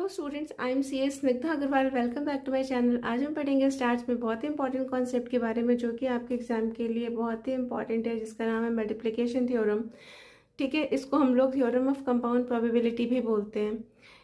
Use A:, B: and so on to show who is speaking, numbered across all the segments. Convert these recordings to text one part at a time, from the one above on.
A: Hello students, I am C S Snigdha Agarwal. Welcome back to my channel. आज हम पढ़ेंगे stars में बहुत ही इंपॉर्टेंट कॉन्सेप्ट के बारे में, जो कि आपके एग्जाम के लिए बहुत ही इंपॉर्टेंट है, जिसका नाम है मल्टीप्लिकेशन थ्योरम। ठीक है, इसको हम लोग थ्योरम ऑफ कंपाउंड प्रोबेबिलिटी भी बोलते हैं।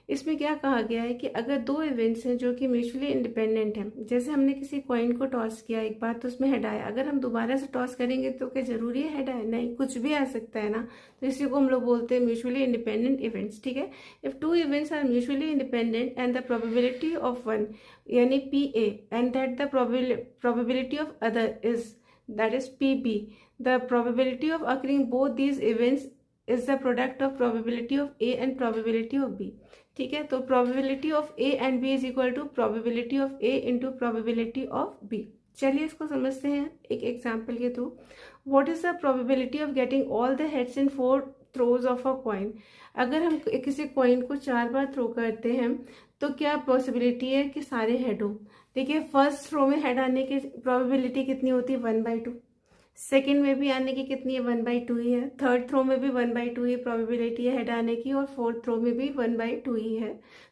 A: इसमें क्या कहा गया है कि अगर दो इवेंट्स हैं जो कि म्यूचुअली इंडिपेंडेंट हैं, जैसे हमने किसी कॉइन को टॉस किया एक बार तो उसमें हेड आया, अगर हम दोबारा से टॉस करेंगे तो क्या जरूरी है हेड आए? नहीं, कुछ भी आ सकता है ना। तो इसी को हम लोग बोलते हैं म्यूचुअली इंडिपेंडेंट इवेंट्स। ठीक है, if two events are mutually independent and the probability of one यानी P A and that the probability of other is that is PB, the probability of occurring both these events is the product of probability of A and probability of B। ठीक है, तो probability of A and B is equal to probability of A into probability of B। चलिए इसको समझते हैं एक example के through. What is the probability of getting all the heads in 4 throws of a coin? अगर हम किसी coin को 4 बार थ्रो करते हैं तो क्या पॉसिबिलिटी है कि सारे हेड हो? देखिए, फर्स्ट थ्रो में हेड आने की प्रोबेबिलिटी कितनी होती है? 1/2। सेकेंड में भी आने की कितनी है? 1/2 ही है। थर्ड थ्रो में भी 1/2 ही प्रोबेबिलिटी है हेड आने की, और फोर्थ थ्रो में भी 1/2 ही है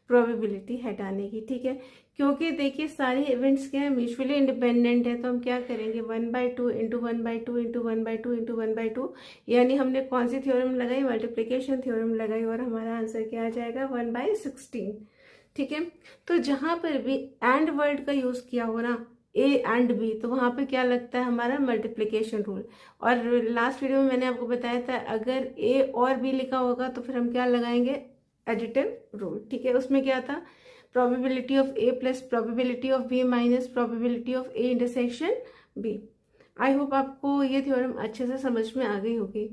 A: प्रोबेबिलिटी हेड आने की। ठीक है, क्योंकि देखिए सारे इवेंट्स क्या है? म्यूचुअली इंडिपेंडेंट है, तो हम क्या करेंगे? 1/2 इंटू 1/2 इंटू 1/2 इंटू 1/2, यानी हमने कौन सी थ्योरम लगाई? मल्टीप्लीकेशन थ्योरम लगाई, और हमारा आंसर क्या आ जाएगा? 1/16। ठीक है, तो जहां पर भी एंड वर्ड का यूज किया हो ना, ए एंड बी, तो वहां पे क्या लगता है? हमारा मल्टीप्लिकेशन रूल। और लास्ट वीडियो में मैंने आपको बताया था अगर ए और बी लिखा होगा तो फिर हम क्या लगाएंगे? Additive rule. ठीक है, उसमें क्या था? Probability of A plus probability of B minus probability of A intersection B. I hope आपको ये थ्योरम अच्छे से समझ में आ गई होगी।